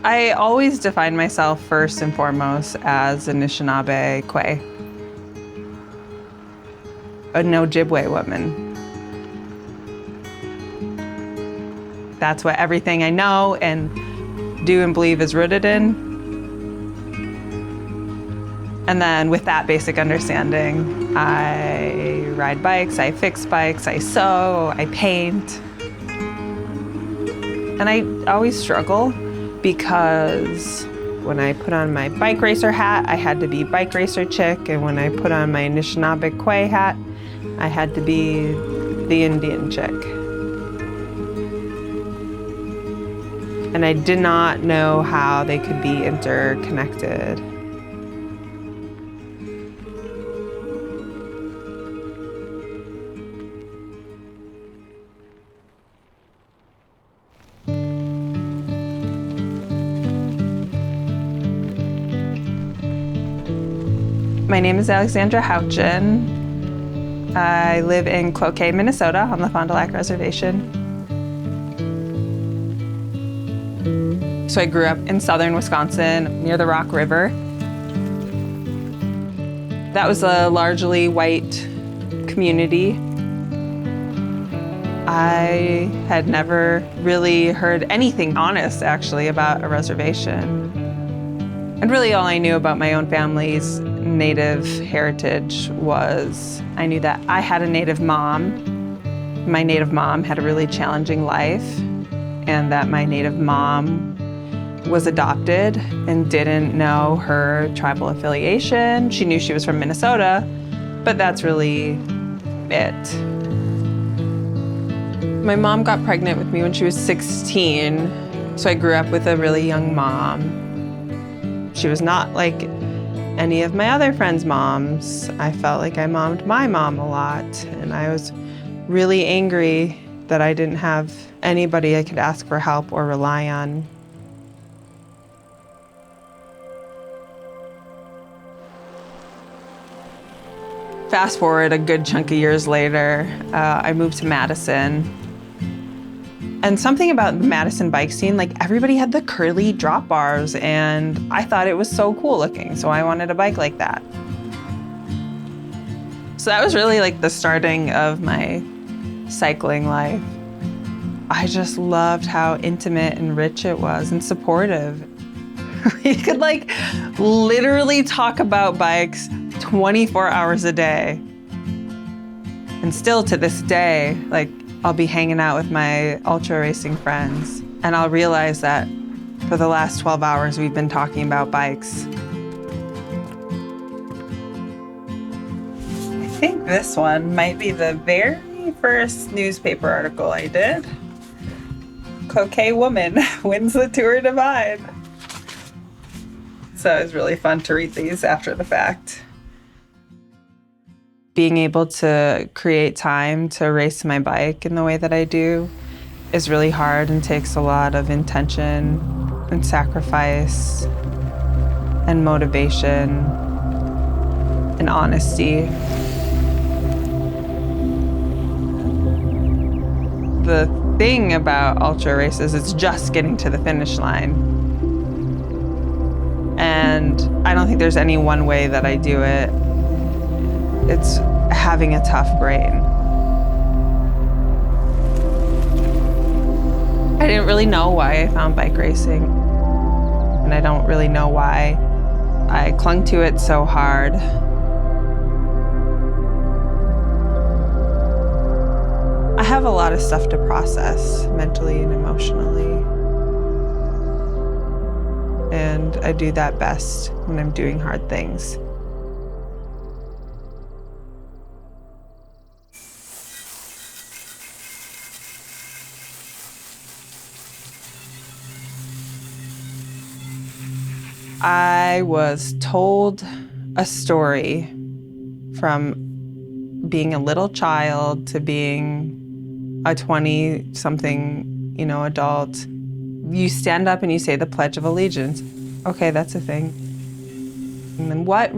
I always define myself first and foremost as Anishinaabe Kwe, an Ojibwe woman. That's what everything I know and do and believe is rooted in. And then with that basic understanding, I ride bikes, I fix bikes, I sew, I paint. And I always struggle because when I put on my bike racer hat, I had to be bike racer chick. And when I put on my Anishinaabe Kwe hat, I had to be the Indian chick. And I did not know how they could be interconnected. My name is Alexandera Houchin. I live in Cloquet, Minnesota on the Fond Du Lac reservation. So I grew up in southern Wisconsin near the Rock River. That was a largely white community. I had never really heard anything honest, actually, about a reservation. And really all I knew about my own family's Native heritage was I knew that I had a Native mom. My Native mom had a really challenging life, and that my Native mom was adopted and didn't know her tribal affiliation. She knew she was from Minnesota, but that's really it. My mom got pregnant with me when she was 16, so I grew up with a really young mom. She was not like any of my other friends' moms. I felt like I mommed my mom a lot, and I was really angry that I didn't have anybody I could ask for help or rely on. Fast forward a good chunk of years later, I moved to Madison. And something about the Madison bike scene, like everybody had the curly drop bars, and I thought it was so cool looking, so I wanted a bike like that. So that was really like the starting of my cycling life. I just loved how intimate and rich it was and supportive. We could like literally talk about bikes 24 hours a day. And still to this day, like I'll be hanging out with my ultra racing friends, and I'll realize that for the last 12 hours we've been talking about bikes. I think this one might be the very first newspaper article I did. Cloquet woman wins the Tour Divide. So it was really fun to read these after the fact. Being able to create time to race my bike in the way that I do is really hard and takes a lot of intention and sacrifice and motivation and honesty. The thing about ultra races is just getting to the finish line. And I don't think there's any one way that I do it. It's having a tough brain. I didn't really know why I found bike racing, and I don't really know why I clung to it so hard. I have a lot of stuff to process mentally and emotionally, and I do that best when I'm doing hard things. I was told a story from being a little child to being a 20-something, adult. You stand up and you say the Pledge of Allegiance. Okay, that's a thing. And then what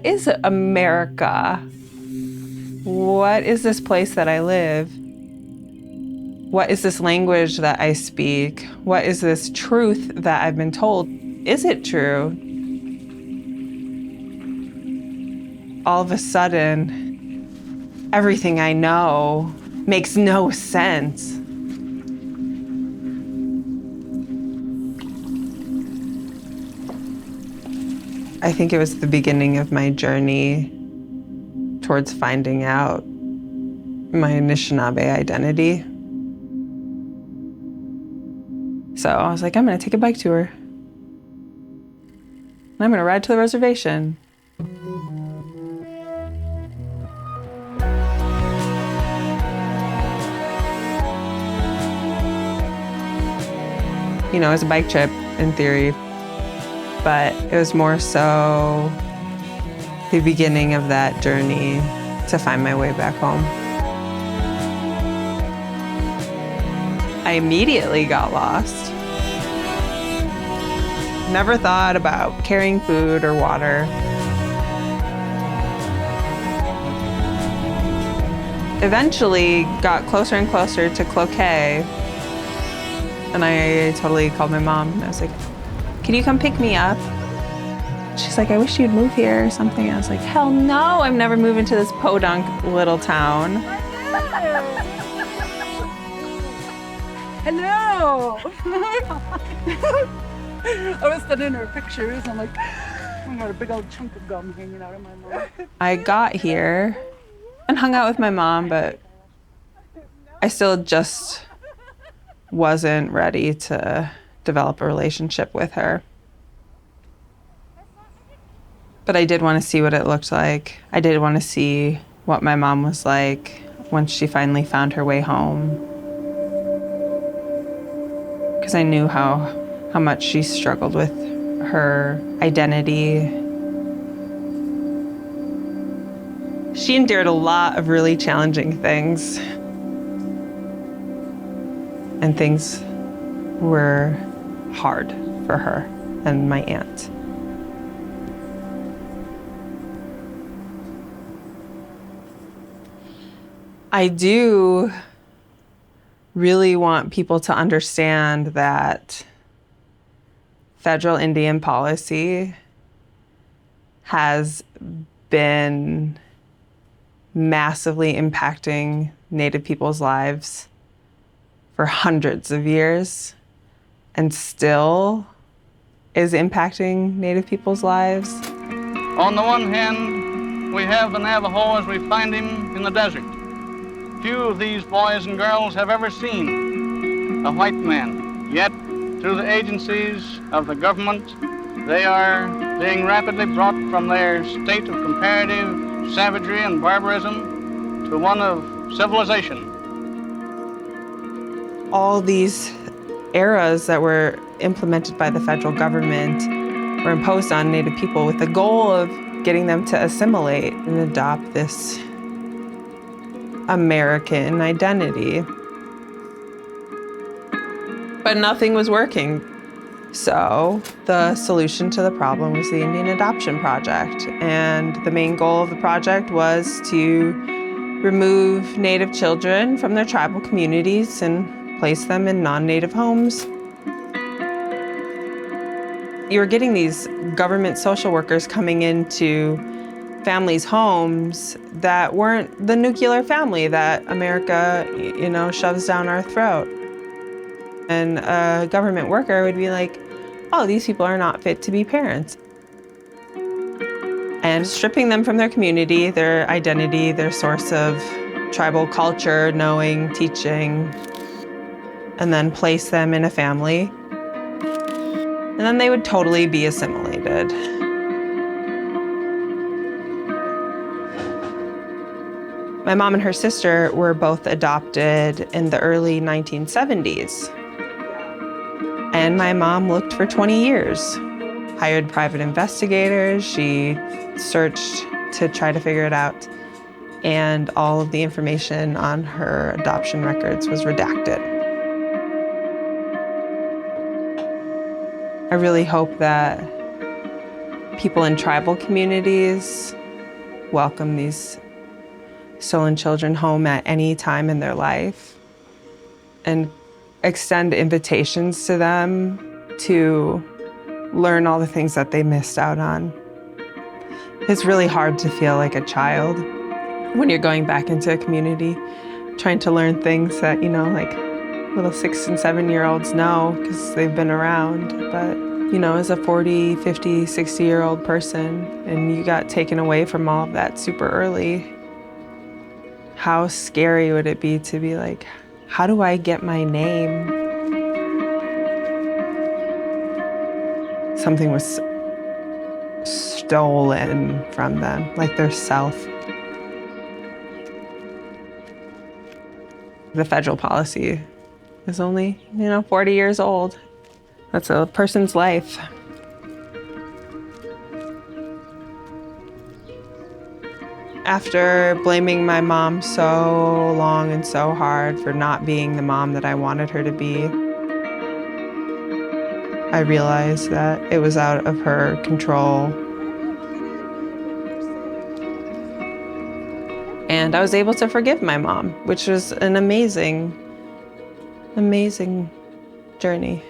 is America? What is this place that I live? What is this language that I speak? What is this truth that I've been told? Is it true? All of a sudden, everything I know makes no sense. I think it was the beginning of my journey towards finding out my Anishinaabe identity. So I was like, I'm gonna take a bike tour. And I'm gonna ride to the reservation. You know, it was a bike trip in theory, but it was more so the beginning of that journey to find my way back home. I immediately got lost. Never thought about carrying food or water. Eventually got closer and closer to Cloquet, and I totally called my mom and I was like, can you come pick me up? She's like, I wish you'd move here or something. I was like, hell no, I'm never moving to this podunk little town. Hello! I was studying her pictures. I'm like, I got a big old chunk of gum hanging out of my mouth. I got here and hung out with my mom, but I still just wasn't ready to develop a relationship with her. But I did want to see what it looked like. I did want to see what my mom was like once she finally found her way home. Because I knew how much she struggled with her identity. She endured a lot of really challenging things. And things were hard for her and my aunt. I do really want people to understand that federal Indian policy has been massively impacting Native people's lives for hundreds of years and still is impacting Native people's lives. On the one hand, we have the Navajo as we find him in the desert. Few of these boys and girls have ever seen a white man, yet through the agencies of the government, they are being rapidly brought from their state of comparative savagery and barbarism to one of civilization. All these eras that were implemented by the federal government were imposed on Native people with the goal of getting them to assimilate and adopt this American identity. But nothing was working. So the solution to the problem was the Indian Adoption Project. And the main goal of the project was to remove Native children from their tribal communities and place them in non-Native homes. You were getting these government social workers coming into families' homes that weren't the nuclear family that America, shoves down our throat. And a government worker would be like, oh, these people are not fit to be parents. And stripping them from their community, their identity, their source of tribal culture, knowing, teaching, and then place them in a family. And then they would totally be assimilated. My mom and her sister were both adopted in the early 1970s. And my mom looked for 20 years, hired private investigators. She searched to try to figure it out. And all of the information on her adoption records was redacted. I really hope that people in tribal communities welcome these stolen children home at any time in their life. and extend invitations to them to learn all the things that they missed out on. It's really hard to feel like a child when you're going back into a community, trying to learn things that, like little 6 and 7-year-olds know because they've been around. But, as a 40, 50, 60-year-old person, and you got taken away from all of that super early, how scary would it be to be like, how do I get my name? Something was stolen from them, like their self. The federal policy is only, 40 years old. That's a person's life. After blaming my mom so long and so hard for not being the mom that I wanted her to be, I realized that it was out of her control. And I was able to forgive my mom, which was an amazing, amazing journey.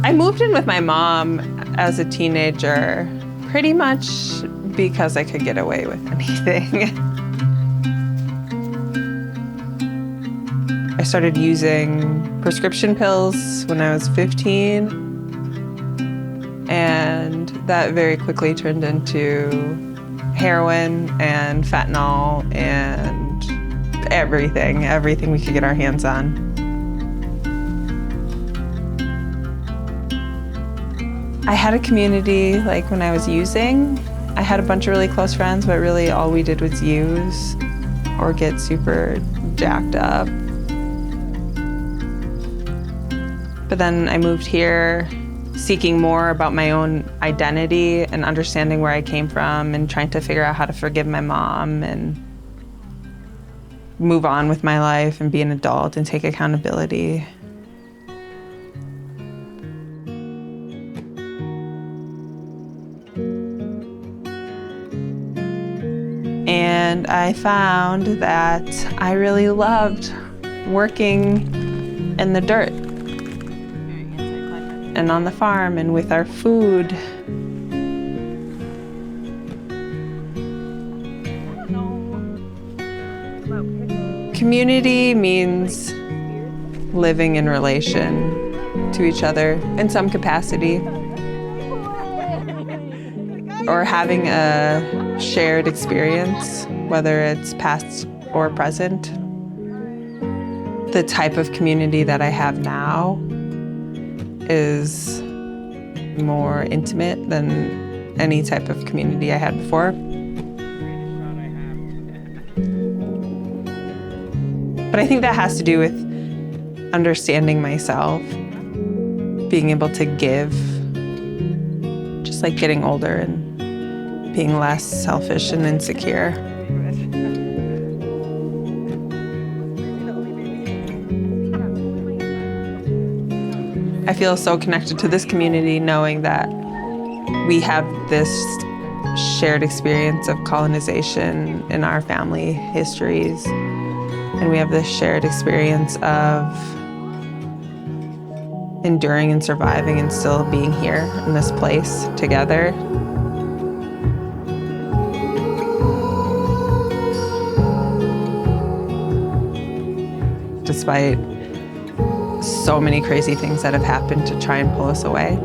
I moved in with my mom as a teenager, pretty much because I could get away with anything. I started using prescription pills when I was 15, and that very quickly turned into heroin and fentanyl and everything we could get our hands on. I had a community, like when I was using, I had a bunch of really close friends, but really all we did was use or get super jacked up. But then I moved here seeking more about my own identity and understanding where I came from and trying to figure out how to forgive my mom and move on with my life and be an adult and take accountability. And I found that I really loved working in the dirt and on the farm and with our food. Community means living in relation to each other in some capacity, or having a shared experience, whether it's past or present. The type of community that I have now is more intimate than any type of community I had before. But I think that has to do with understanding myself, being able to give, just like getting older and being less selfish and insecure. I feel so connected to this community knowing that we have this shared experience of colonization in our family histories. And we have this shared experience of enduring and surviving and still being here in this place together. Despite so many crazy things that have happened to try and pull us away.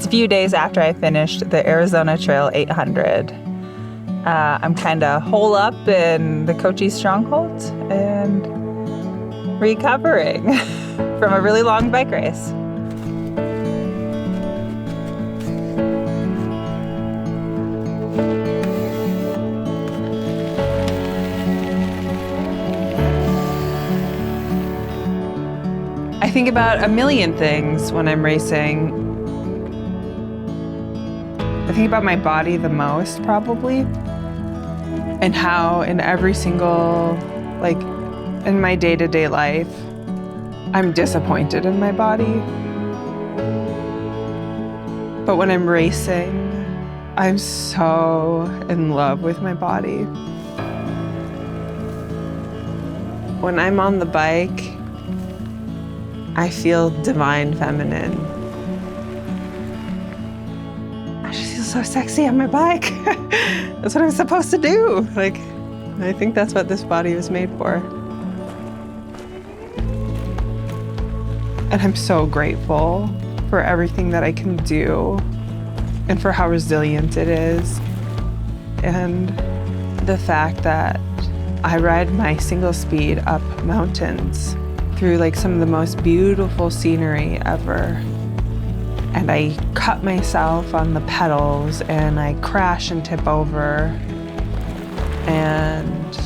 It's a few days after I finished the Arizona Trail 800. I'm kind of hole up in the Cochise Stronghold and recovering from a really long bike race. I think about a million things when I'm racing. I think about my body the most, probably, and how in every single, like, in my day-to-day life, I'm disappointed in my body. But when I'm racing, I'm so in love with my body. When I'm on the bike, I feel divine feminine. I just feel so sexy on my bike. That's what I'm supposed to do. Like, I think that's what this body was made for. And I'm so grateful for everything that I can do and for how resilient it is. And the fact that I ride my single speed up mountains through like some of the most beautiful scenery ever. And I cut myself on the pedals and I crash and tip over. And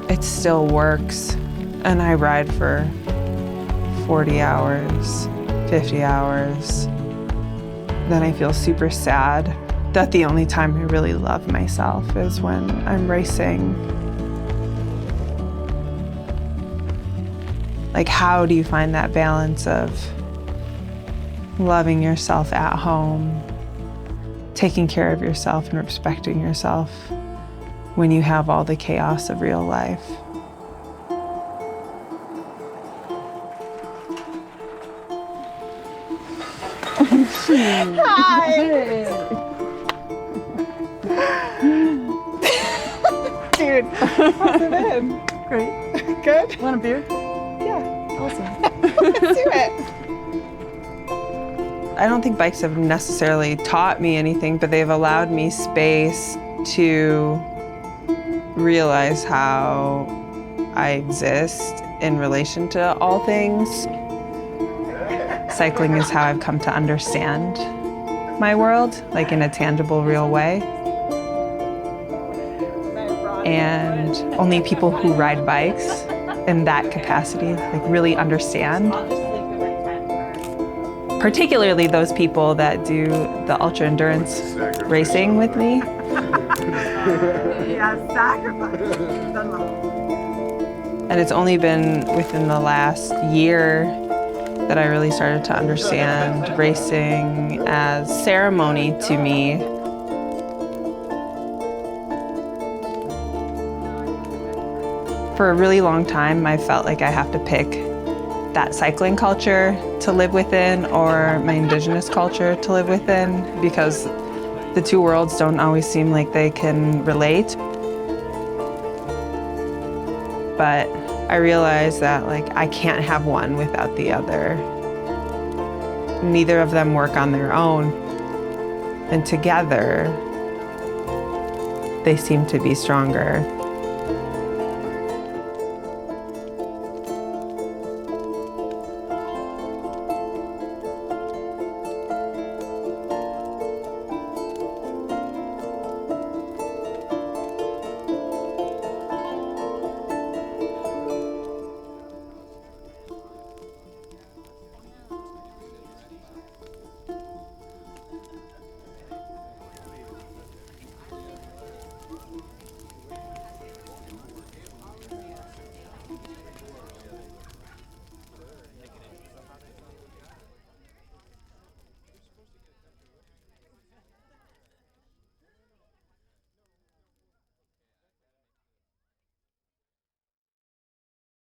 it still works. And I ride for 40 hours, 50 hours. Then I feel super sad that the only time I really love myself is when I'm racing. Like, how do you find that balance of loving yourself at home, taking care of yourself and respecting yourself when you have all the chaos of real life? Dude, How's it been? great. Good? Want a beer? Yeah. Awesome. Let's do it. I don't think bikes have necessarily taught me anything, but they've allowed me space to realize how I exist in relation to all things. Cycling is how I've come to understand my world, like in a tangible, real way. And only people who ride bikes in that capacity, like, really understand. Particularly those people that do the ultra endurance racing with me. Yeah, sacrifice. And it's only been within the last year that I really started to understand racing as ceremony to me. For a really long time, I felt like I have to pick that cycling culture to live within or my indigenous culture to live within, because the two worlds don't always seem like they can relate. But I realized that, like, I can't have one without the other. Neither of them work on their own, and together they seem to be stronger.